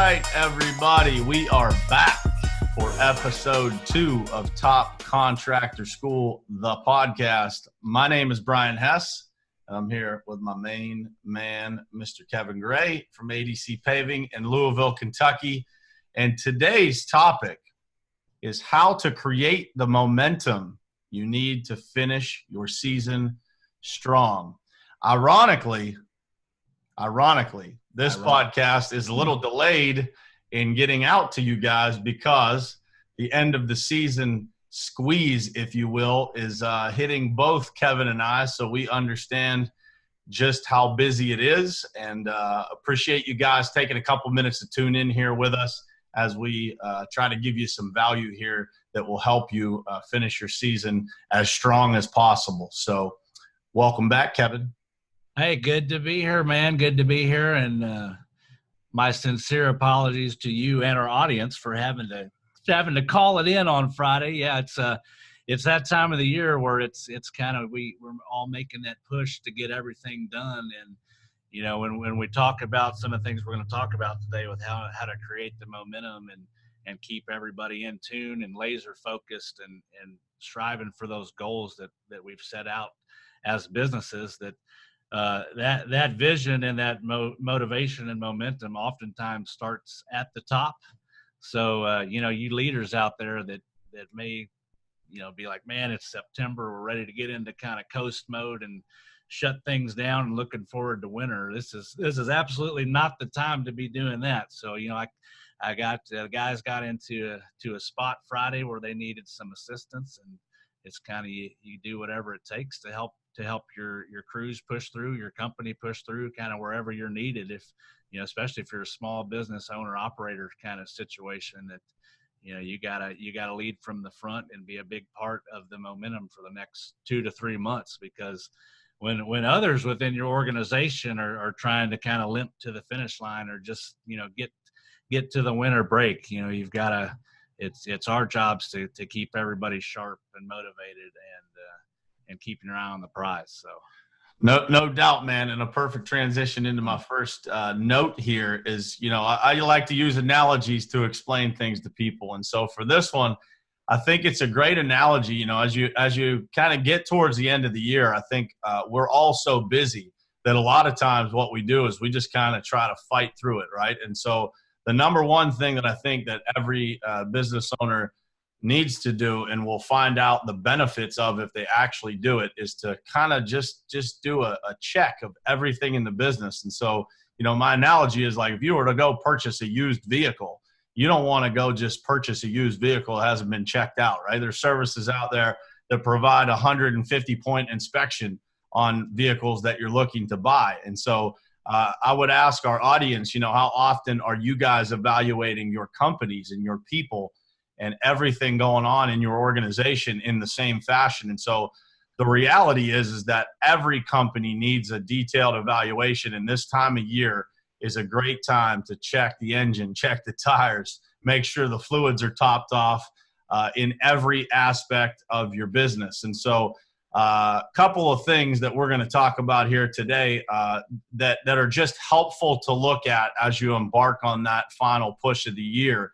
right, everybody, we are back for episode 2 of Top Contractor School, the podcast. My name is Brian Hess, and I'm here with my main man, Mr. Kevin Gray from ADC Paving in Louisville, Kentucky. And today's topic is how to create the momentum you need to finish your season strong. Ironically, this podcast is a little delayed in getting out to you guys because the end of the season squeeze, if you will, is hitting both Kevin and I. So we understand just how busy it is, and appreciate you guys taking a couple minutes to tune in here with us as we try to give you some value here that will help you finish your season as strong as possible. So welcome back, Kevin. Hey, good to be here, man. Good to be here. And my sincere apologies to you and our audience for having to call it in on Friday. Yeah, it's that time of the year where it's kind of we're all making that push to get everything done. And you know, when we talk about some of the things we're going to talk about today with how to create the momentum and keep everybody in tune and laser focused and striving for those goals that we've set out as businesses, that vision and that motivation and momentum oftentimes starts at the top. So, you leaders out there that may, be like, man, it's September. We're ready to get into kind of coast mode and shut things down and looking forward to winter. This is absolutely not the time to be doing that. So, I got guys got into a spot Friday where they needed some assistance, and it's kind of you do whatever it takes to help your crews push through, your company push through, kind of wherever you're needed. If especially if you're a small business owner operator kind of situation, that you gotta lead from the front and be a big part of the momentum for the next 2 to 3 months. Because when others within your organization are trying to kind of limp to the finish line or just get to the winter break, you've got to. It's our jobs to keep everybody sharp and motivated and keeping your eye on the prize. So, no doubt, man. And a perfect transition into my first note here is, I like to use analogies to explain things to people. And so for this one, I think it's a great analogy. As you kind of get towards the end of the year, I think we're all so busy that a lot of times what we do is we just kind of try to fight through it, right? And so the number one thing that I think that every business owner needs to do, and will find out the benefits of if they actually do it, is to kind of just do a check of everything in the business. And so, my analogy is like, if you were to go purchase a used vehicle, you don't want to go just purchase a used vehicle that hasn't been checked out, right? There's services out there that provide 150-point inspection on vehicles that you're looking to buy. And so I would ask our audience, how often are you guys evaluating your companies and your people and everything going on in your organization in the same fashion? And so the reality is that every company needs a detailed evaluation, and this time of year is a great time to check the engine, check the tires, make sure the fluids are topped off in every aspect of your business. And so a couple of things that we're going to talk about here today that are just helpful to look at as you embark on that final push of the year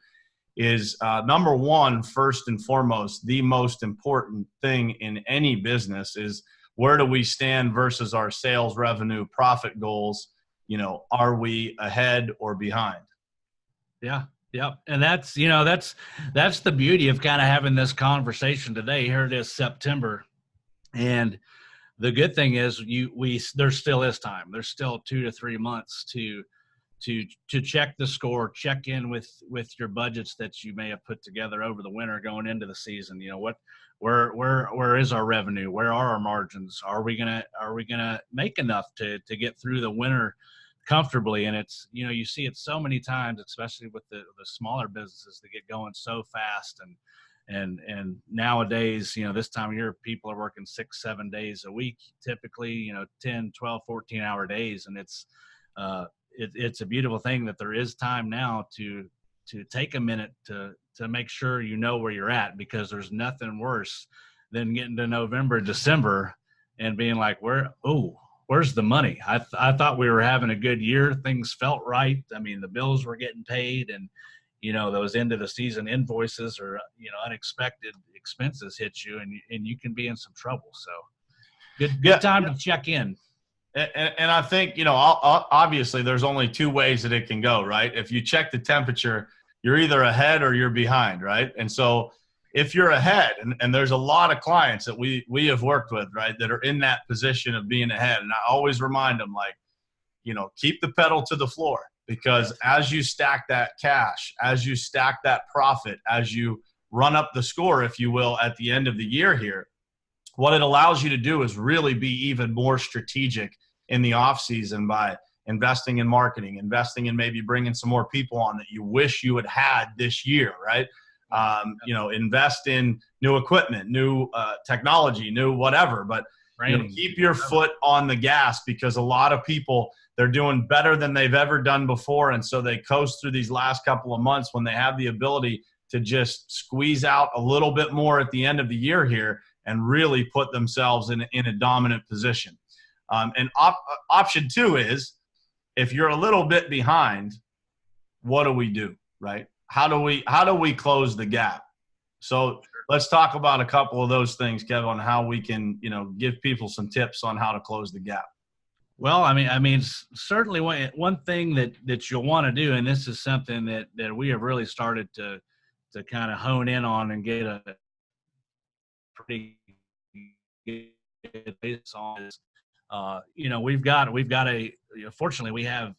is number one, first and foremost, the most important thing in any business is, where do we stand versus our sales revenue profit goals? Are we ahead or behind? Yeah. Yep. And that's the beauty of kind of having this conversation today. Here it is, September. And the good thing is there still is time. There's still 2 to 3 months to check the score, check in with your budgets that you may have put together over the winter going into the season. Where is our revenue? Where are our margins? Are we gonna make enough to get through the winter comfortably? And it's, you see it so many times, especially with the smaller businesses that get going so fast. And nowadays, this time of year, people are working 6-7 days a week, typically, 10, 12, 14-hour days. And it's a beautiful thing that there is time now to take a minute to make sure where you're at, because there's nothing worse than getting to November, December and being like, where where's the money? I thought we were having a good year. Things felt right. I mean, the bills were getting paid, and those end of the season invoices or unexpected expenses hit you, and you can be in some trouble. So good time to check in. And I think, obviously there's only two ways that it can go, right? If you check the temperature, you're either ahead or you're behind, right? And so if you're ahead, and there's a lot of clients that we have worked with, right, that are in that position of being ahead. And I always remind them, like, keep the pedal to the floor, because as you stack that cash, as you stack that profit, as you run up the score, if you will, at the end of the year here, what it allows you to do is really be even more strategic in the off season by investing in marketing, investing in maybe bringing some more people on that you wish you had this year, right? Invest in new equipment, new technology, new whatever, but keep your foot on the gas, because a lot of people, they're doing better than they've ever done before. And so they coast through these last couple of months when they have the ability to just squeeze out a little bit more at the end of the year here and really put themselves in a dominant position. And option two is, if you're a little bit behind, what do we do, right? How do we close the gap? So let's talk about a couple of those things, Kevin, on how we can, give people some tips on how to close the gap. Well, I mean, certainly one thing that you'll want to do, and this is something that we have really started to kind of hone in on and get a pretty good base on is, fortunately we have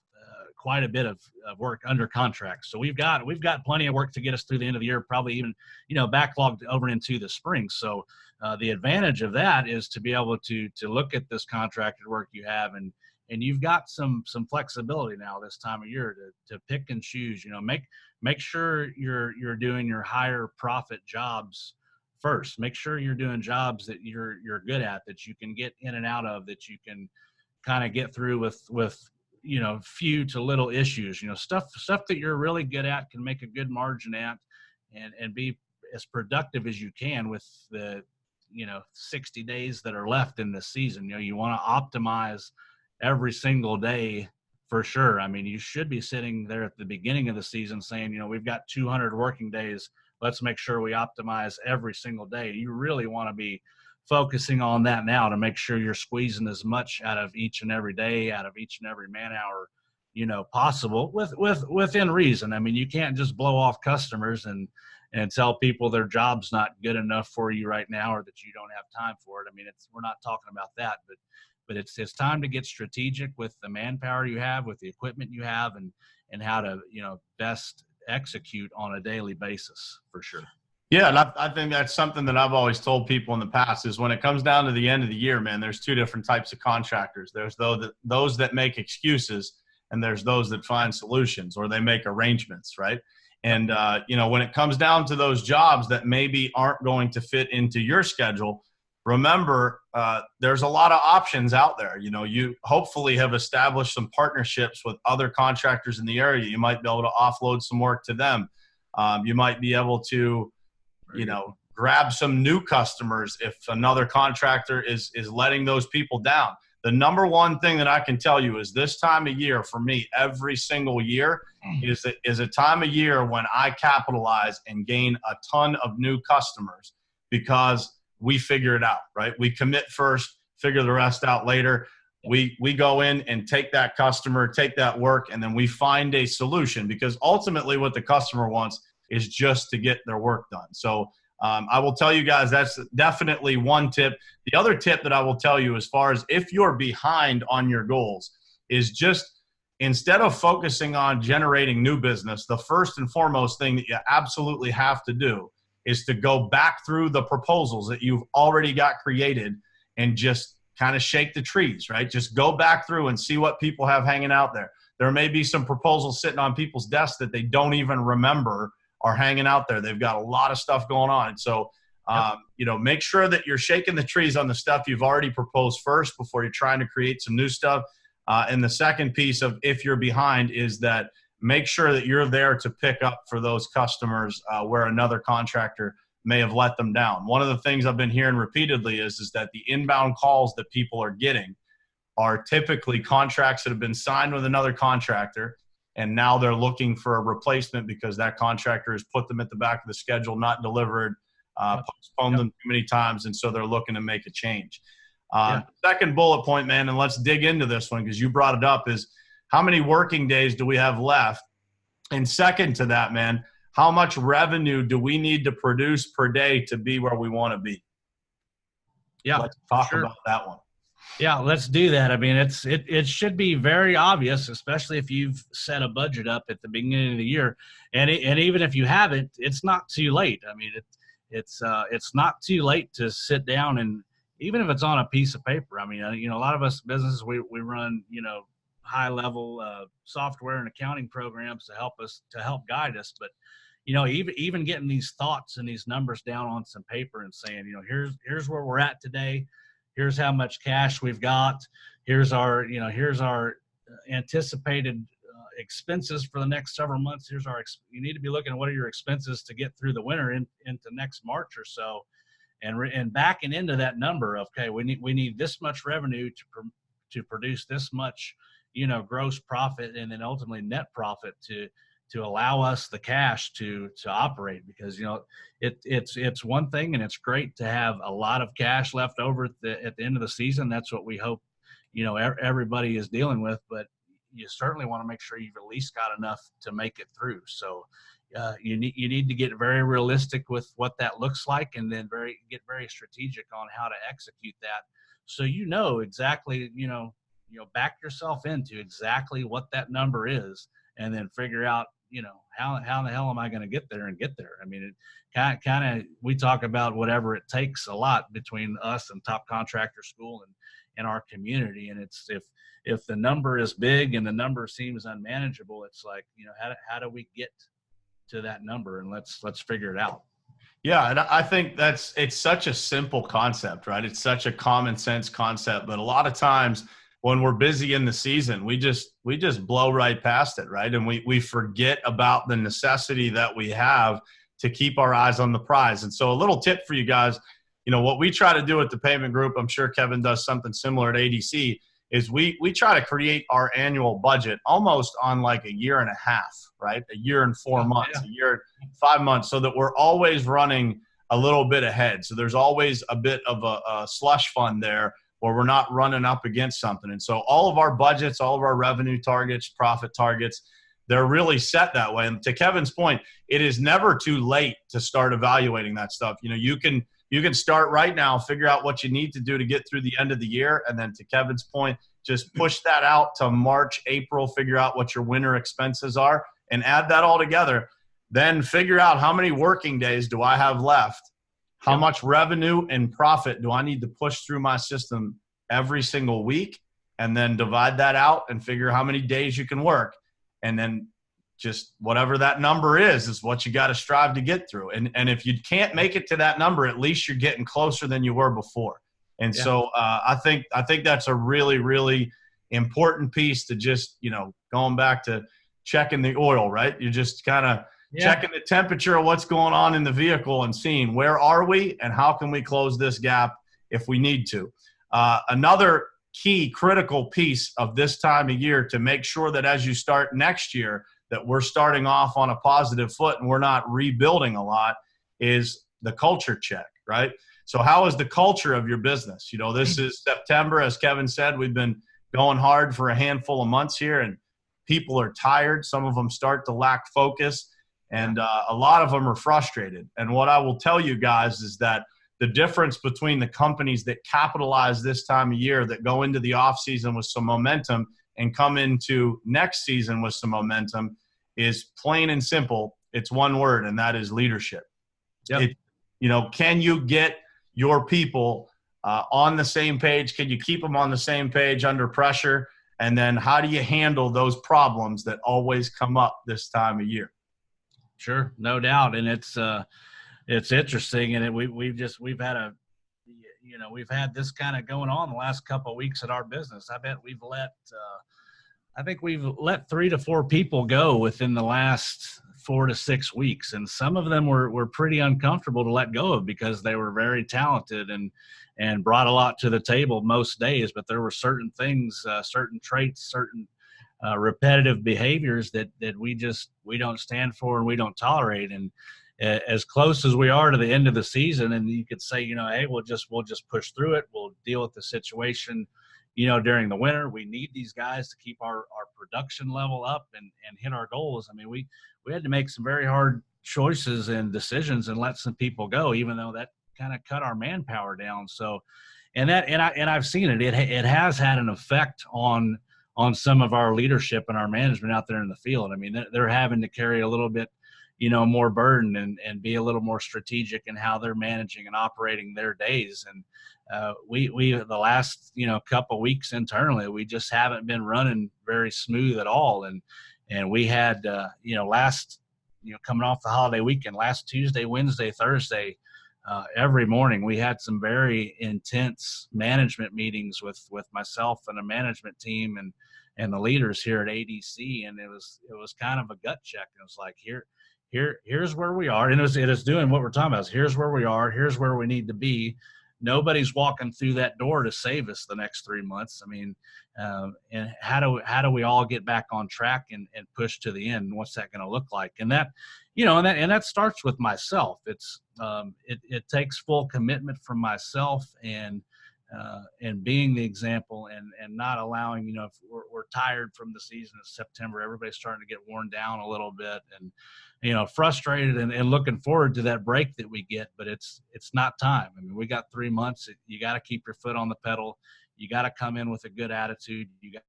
quite a bit of work under contract. So we've got plenty of work to get us through the end of the year, probably even, backlogged over into the spring. So the advantage of that is to be able to look at this contracted work you have, and you've got some flexibility now this time of year to pick and choose. Make sure you're doing your higher profit jobs first. Make sure you're doing jobs that you're good at, that you can get in and out of, that you can kind of get through with few to little issues. Stuff that you're really good at, can make a good margin at, and be as productive as you can with the 60 days that are left in the season. You want to optimize every single day for sure. I mean, you should be sitting there at the beginning of the season saying, we've got 200 working days. Let's make sure we optimize every single day. You really want to be focusing on that now to make sure you're squeezing as much out of each and every day, out of each and every man hour, possible within reason. I mean, you can't just blow off customers and tell people their job's not good enough for you right now, or that you don't have time for it. I mean, we're not talking about that, but it's time to get strategic with the manpower you have, with the equipment you have, and how to, best execute on a daily basis, for sure. Yeah, and I think that's something that I've always told people in the past is, when it comes down to the end of the year, man, there's two different types of contractors. There's those that make excuses, and there's those that find solutions, or they make arrangements, right? And, when it comes down to those jobs that maybe aren't going to fit into your schedule, remember, there's a lot of options out there. You hopefully have established some partnerships with other contractors in the area. You might be able to offload some work to them. You might be able to, grab some new customers if another contractor is letting those people down. The number one thing that I can tell you is, this time of year for me, every single year is a time of year when I capitalize and gain a ton of new customers, because we figure it out, right? We commit first, figure the rest out later. We go in and take that customer, take that work, and then we find a solution, because ultimately what the customer wants is just to get their work done. So I will tell you guys, that's definitely one tip. The other tip that I will tell you, as far as if you're behind on your goals, is just, instead of focusing on generating new business, the first and foremost thing that you absolutely have to do is to go back through the proposals that you've already got created and just kind of shake the trees, right? Just go back through and see what people have hanging out there. There may be some proposals sitting on people's desks that they don't even remember are hanging out there. They've got a lot of stuff going on. And so, make sure that you're shaking the trees on the stuff you've already proposed first before you're trying to create some new stuff. And the second piece of, if you're behind, is that make sure that you're there to pick up for those customers where another contractor may have let them down. One of the things I've been hearing repeatedly is that the inbound calls that people are getting are typically contracts that have been signed with another contractor, and now they're looking for a replacement because that contractor has put them at the back of the schedule, not delivered, postponed them too many times, and so they're looking to make a change. Second bullet point, man, and let's dig into this one because you brought it up, is how many working days do we have left? And second to that, man, how much revenue do we need to produce per day to be where we want to be? Yeah, let's talk about that one. Yeah, let's do that. I mean, it should be very obvious, especially if you've set a budget up at the beginning of the year, and even if you haven't, it's not too late. I mean, it's not too late to sit down, and even if it's on a piece of paper. I mean, a lot of us businesses we run high level software and accounting programs to help guide us, but even getting these thoughts and these numbers down on some paper and saying, here's where we're at today. Here's how much cash we've got. Here's our anticipated expenses for the next several months. You need to be looking at what are your expenses to get through the winter into next March or so, and backing into that number of, okay, we need this much revenue to produce this much, gross profit, and then ultimately net profit to allow us the cash to operate, because it's one thing, and it's great to have a lot of cash left over at the end of the season. That's what we hope everybody is dealing with, but you certainly want to make sure you've at least got enough to make it through. So you need to get very realistic with what that looks like, and then get very strategic on how to execute that, so exactly back yourself into exactly what that number is, and then figure out how the hell am I going to get there. I mean, it kind of we talk about whatever it takes a lot between us and Top Contractor School and our community, and it's if the number is big and the number seems unmanageable, it's like, how do we get to that number, and let's figure it out. Yeah, and I think it's such a simple concept, right? It's such a common sense concept, but a lot of times when we're busy in the season, we just blow right past it, right? And we forget about the necessity that we have to keep our eyes on the prize. And so a little tip for you guys, what we try to do at the Payment Group, I'm sure Kevin does something similar at ADC, is we try to create our annual budget almost on like a year and a half, right? A year and 4 months, a year and 5 months, so that we're always running a little bit ahead. So there's always a bit of a slush fund there where we're not running up against something. And so all of our budgets, all of our revenue targets, profit targets, they're really set that way. And to Kevin's point, it is never too late to start evaluating that stuff. You can start right now, figure out what you need to do to get through the end of the year. And then to Kevin's point, just push that out to March, April, figure out what your winter expenses are and add that all together. Then figure out how many working days do I have left? How much revenue and profit do I need to push through my system every single week? And then divide that out and figure how many days you can work. And then just whatever that number is what you got to strive to get through. And if you can't make it to that number, at least you're getting closer than you were before. And so I think that's a really, really important piece to just, going back to checking the oil, right? You're just kind of checking the temperature of what's going on in the vehicle and seeing where are we and how can we close this gap if we need to. Another key critical piece of this time of year to make sure that as you start next year that we're starting off on a positive foot and we're not rebuilding a lot is the culture check, right? So how is the culture of your business? This is September, as Kevin said, we've been going hard for a handful of months here, and people are tired. Some of them start to lack focus, and a lot of them are frustrated. And what I will tell you guys is that the difference between the companies that capitalize this time of year, that go into the off season with some momentum and come into next season with some momentum, is plain and simple. It's one word, and that is leadership. Can you get your people on the same page? Can you keep them on the same page under pressure? And then how do you handle those problems that always come up this time of year? Sure, no doubt. And it's interesting. And we've had this kind of going on the last couple of weeks at our business. I bet we've let I think we've let 3 to 4 people go within the last 4 to 6 weeks, and some of them were pretty uncomfortable to let go of because they were very talented and brought a lot to the table most days. But there were certain things, certain traits, certain repetitive behaviors that we don't stand for and we don't tolerate. And as close as we are to the end of the season, and you could say, hey, we'll just push through it. We'll deal with the situation, during the winter. We need these guys to keep our production level up and hit our goals. I mean, we had to make some very hard choices and decisions and let some people go, even though that kind of cut our manpower down. So, and I've seen it. It has had an effect on some of our leadership and our management out there in the field. I mean, they're having to carry a little bit, more burden and be a little more strategic in how they're managing and operating their days. And we the last, couple of weeks internally, we just haven't been running very smooth at all. And we had, last, coming off the holiday weekend, last Tuesday, Wednesday, Thursday, every morning we had some very intense management meetings with myself and a management team and the leaders here at ADC. And it was kind of a gut check. It was like, here's where we are. And it is doing what we're talking about. Here's where we are. Here's where we need to be. Nobody's walking through that door to save us the next 3 months. I mean, and how do we all get back on track and push to the end? What's that going to look like? And that, and that starts with myself. It's it takes full commitment from myself and being the example and not allowing, if we're tired from the season of September, everybody's starting to get worn down a little bit and, frustrated and looking forward to that break that we get, but it's not time. I mean, we got 3 months. You got to keep your foot on the pedal. You got to come in with a good attitude. You got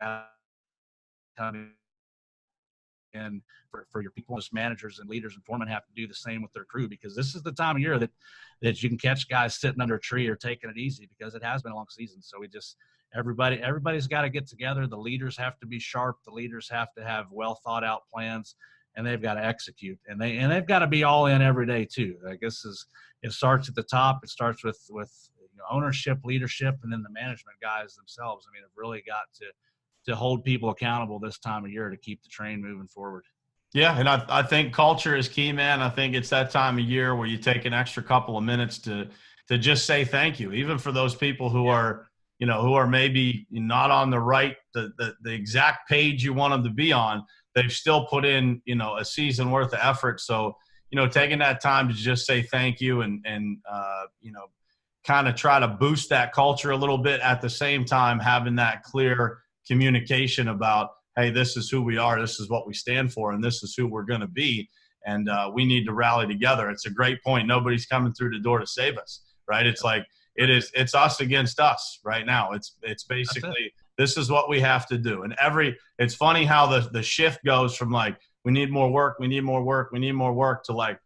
to come in for your people, as managers and leaders and foremen have to do the same with their crew, because this is the time of year that you can catch guys sitting under a tree or taking it easy, because it has been a long season. So everybody's got to get together. The leaders have to be sharp. The leaders have to have well thought out plans, and they've got to execute, and they've got to be all in every day too. I guess it starts at the top. It starts with ownership, leadership, and then the management guys themselves. I mean, have really got to hold people accountable this time of year to keep the train moving forward. Yeah, and I think culture is key, man. I think it's that time of year where you take an extra couple of minutes to just say thank you, even for those people who are, who are maybe not on the exact page you want them to be on. They've still put in, a season worth of effort. So, taking that time to just say thank you and kind of try to boost that culture a little bit, at the same time having that clear communication about, hey, this is who we are, this is what we stand for, and this is who we're going to be, and we need to rally together. It's a great point. Nobody's coming through the door to save us, right? It's like it's us against us right now. It's basically this is what we have to do. And it's funny how the shift goes from like, we need more work, we need more work, we need more work, to like,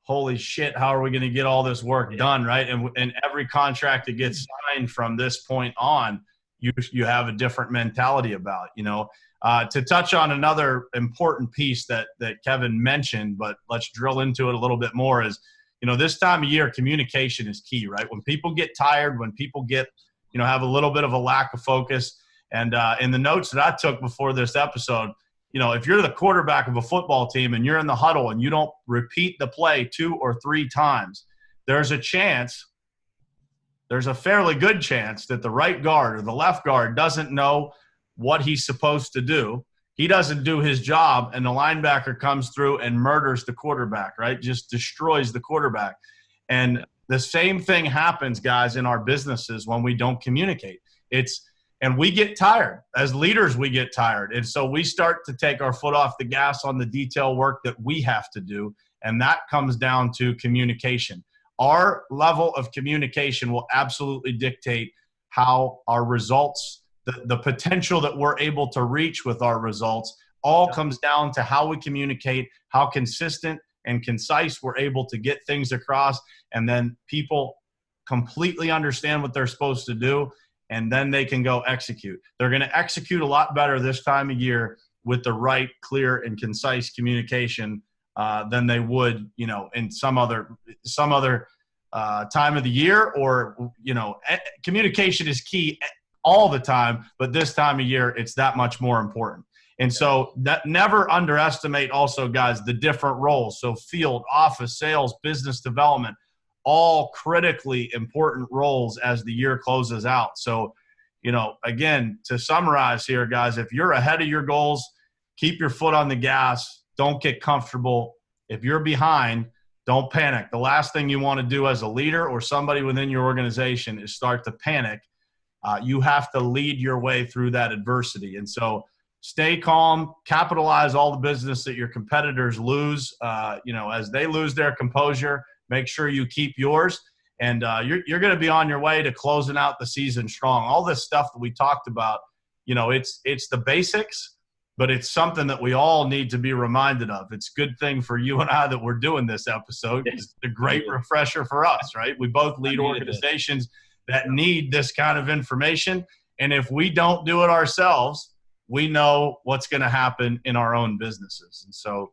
holy shit, how are we going to get all this work done, right? And every contract that gets signed from this point on, you have a different mentality about, to touch on another important piece that Kevin mentioned, but let's drill into it a little bit more, is, this time of year, communication is key, right? When people get tired, when people get, have a little bit of a lack of focus. And in the notes that I took before this episode, if you're the quarterback of a football team and you're in the huddle and you don't repeat the play 2 or 3 times, there's a fairly good chance that the right guard or the left guard doesn't know what he's supposed to do. He doesn't do his job, and the linebacker comes through and murders the quarterback, right? Just destroys the quarterback. And the same thing happens, guys, in our businesses when we don't communicate. And we get tired. As leaders, we get tired. And so we start to take our foot off the gas on the detail work that we have to do, and that comes down to communication. Our level of communication will absolutely dictate how our results, the potential that we're able to reach with our results, all comes down to how we communicate, how consistent and concise we're able to get things across, and then people completely understand what they're supposed to do, and then they can go execute. They're going to execute a lot better this time of year with the right, clear, and concise communication than they would, in some other time of the year. Or, communication is key all the time, but this time of year, it's that much more important. And so that never underestimate also, guys, the different roles. So field, office, sales, business development, all critically important roles as the year closes out. So, again, to summarize here, guys, if you're ahead of your goals, keep your foot on the gas. Don't get comfortable. If you're behind, don't panic. The last thing you want to do as a leader or somebody within your organization is start to panic. You have to lead your way through that adversity. And so stay calm, capitalize all the business that your competitors lose. As they lose their composure, make sure you keep yours. And you're going to be on your way to closing out the season strong. All this stuff that we talked about, it's the basics, but it's something that we all need to be reminded of. It's a good thing for you and I that we're doing this episode. It's a great refresher for us, right? We both lead organizations that need this kind of information. And if we don't do it ourselves, we know what's going to happen in our own businesses. And so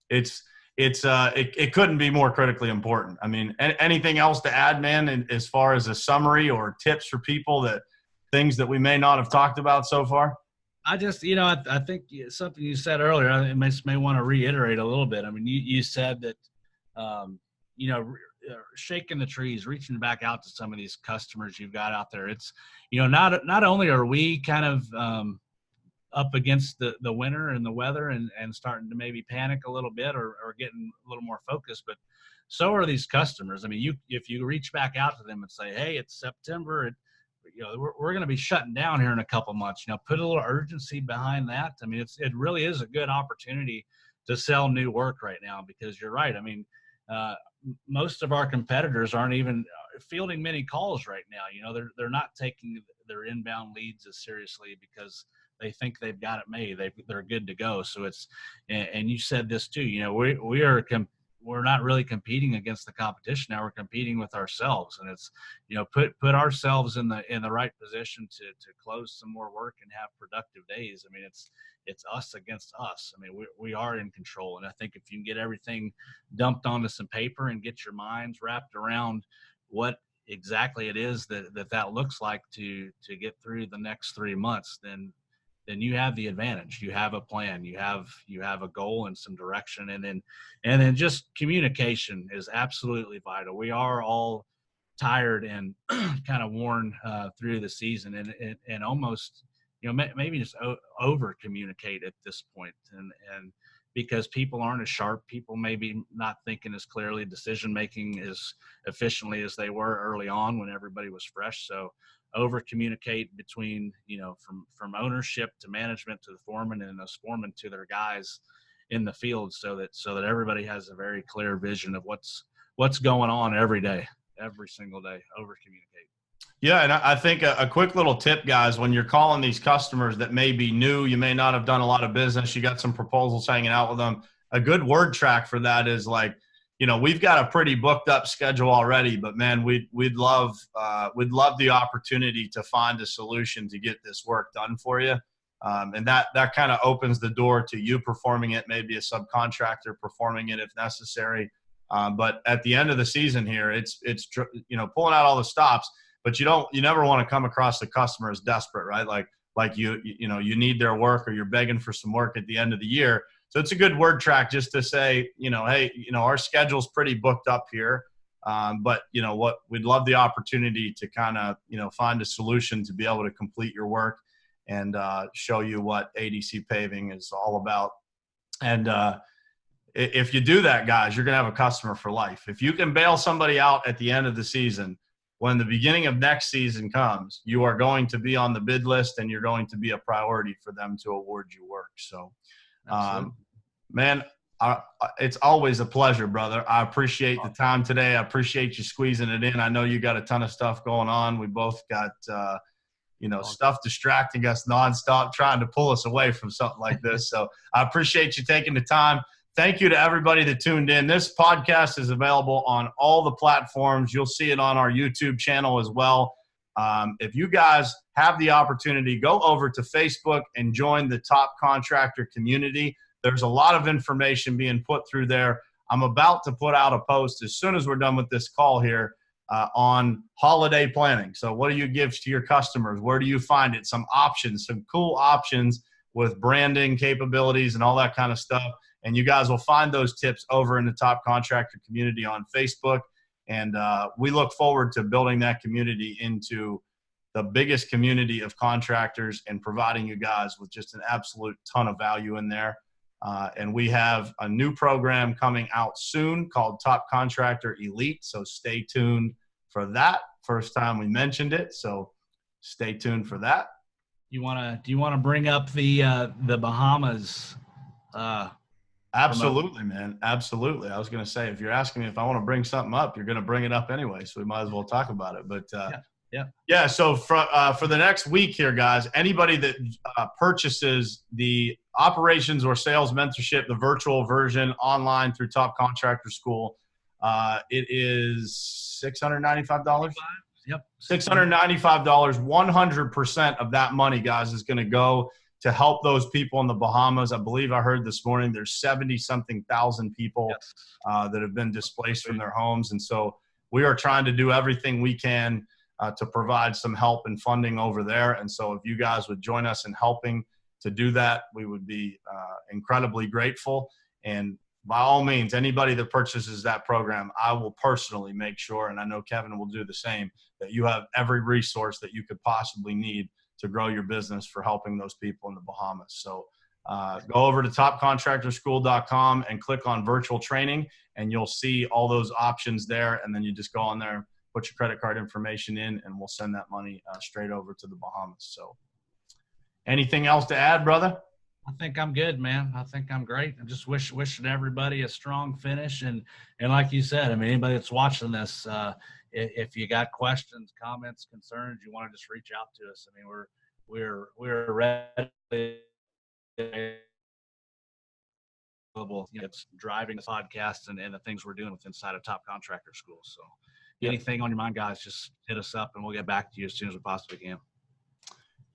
it couldn't be more critically important. I mean, anything else to add, man, as far as a summary or tips for people, that things that we may not have talked about so far? I just, I think something you said earlier, I may want to reiterate a little bit. I mean, you said that, shaking the trees, reaching back out to some of these customers you've got out there. It's, not only are we kind of up against the winter and the weather and starting to maybe panic a little bit or getting a little more focused, but so are these customers. I mean, if you reach back out to them and say, hey, it's September, we're going to be shutting down here in a couple months, put a little urgency behind that. I mean, it really is a good opportunity to sell new work right now, because you're right. I mean, most of our competitors aren't even fielding many calls right now. They're not taking their inbound leads as seriously because they think they've got it made. They're good to go. So it's, and you said this too, we're not really competing against the competition now. We're competing with ourselves, and it's, put ourselves in the right position to close some more work and have productive days. I mean, it's us against us. I mean, we are in control. And I think if you can get everything dumped onto some paper and get your minds wrapped around what exactly it is that looks like to get through the next 3 months, then you have the advantage. You have a plan, you have a goal and some direction. And then just communication is absolutely vital. We are all tired and kind of worn through the season and almost, maybe just over communicate at this point. And because people aren't as sharp, people maybe not thinking as clearly, decision making as efficiently as they were early on when everybody was fresh. So over communicate between, from ownership to management to the foreman, and those foremen to their guys in the field, so that everybody has a very clear vision of what's going on every single day. Over communicate. Yeah, and I think a quick little tip, guys, when you're calling these customers that may be new, you may not have done a lot of business, you got some proposals hanging out with them, a good word track for that is like, we've got a pretty booked up schedule already, but man, we'd love the opportunity to find a solution to get this work done for you. And that kind of opens the door to you performing it, maybe a subcontractor performing it if necessary. But at the end of the season here, it's pulling out all the stops, but you never want to come across the customer as desperate, right? Like you need their work or you're begging for some work at the end of the year. So it's a good word track just to say, hey, our schedule's pretty booked up here. But we'd love the opportunity to kind of, find a solution to be able to complete your work and show you what ADC paving is all about. And if you do that, guys, you're going to have a customer for life. If you can bail somebody out at the end of the season, when the beginning of next season comes, you are going to be on the bid list and you're going to be a priority for them to award you work. So, man, it's always a pleasure, brother. I appreciate the time today. I appreciate you squeezing it in. I know you got a ton of stuff going on. We both got, stuff distracting us nonstop, trying to pull us away from something like this. So I appreciate you taking the time. Thank you to everybody that tuned in. This podcast is available on all the platforms. You'll see it on our YouTube channel as well. If you guys have the opportunity, go over to Facebook and join the Top Contractor community. There's a lot of information being put through there. I'm about to put out a post as soon as we're done with this call here on holiday planning. So what do you give to your customers? Where do you find it? Some options, some cool options with branding capabilities and all that kind of stuff. And you guys will find those tips over in the Top Contractor community on Facebook. And we look forward to building that community into the biggest community of contractors and providing you guys with just an absolute ton of value in there. And we have a new program coming out soon called Top Contractor Elite. So stay tuned for that. First time we mentioned it. So stay tuned for that. Do you want to bring up the Bahamas? Absolutely, man. Absolutely. I was going to say, if you're asking me if I want to bring something up, you're going to bring it up anyway. So we might as well talk about it. But yeah. So for the next week here, guys, anybody that purchases the operations or sales mentorship, the virtual version online through Top Contractor School, it is $695. Yep. $695. 100% of that money, guys, is going to go to help those people in the Bahamas. I believe I heard this morning there's 70-something thousand people that have been displaced from their homes. And so we are trying to do everything we can to provide some help and funding over there. And so if you guys would join us in helping to do that, we would be incredibly grateful. And by all means, anybody that purchases that program, I will personally make sure, and I know Kevin will do the same, that you have every resource that you could possibly need to grow your business for helping those people in the Bahamas. So go over to topcontractorschool.com and click on virtual training, and you'll see all those options there. And then you just go on there, put your credit card information in, and we'll send that money straight over to the Bahamas. So anything else to add, brother? I think I'm good, man. I think I'm great. I'm just wishing everybody a strong finish. And like you said, I mean, anybody that's watching this, if you got questions, comments, concerns, you want to just reach out to us. I mean, we're ready. It's driving the podcast and the things we're doing with inside of Top Contractor School. So anything on your mind, guys, just hit us up and we'll get back to you as soon as we possibly can.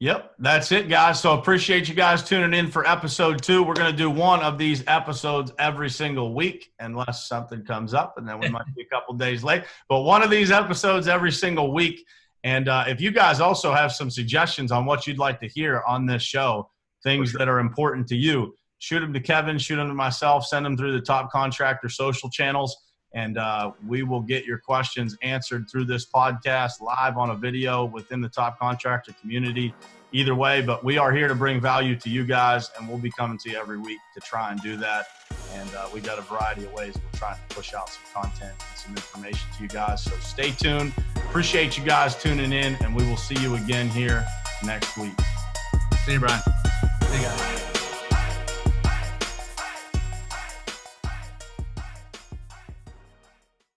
Yep, that's it, guys. So appreciate you guys tuning in for episode 2. We're going to do one of these episodes every single week unless something comes up, and then we might be a couple days late. But one of these episodes every single week. And if you guys also have some suggestions on what you'd like to hear on this show, things that are important to you, shoot them to Kevin, shoot them to myself, send them through the Top Contractor social channels, and we will get your questions answered through this podcast live on a video within the Top Contractor community. Either way, but we are here to bring value to you guys, and we'll be coming to you every week to try and do that. And we got a variety of ways we're trying to push out some content and some information to you guys. So stay tuned. Appreciate you guys tuning in, and we will see you again here next week. See you, Brian. See you guys.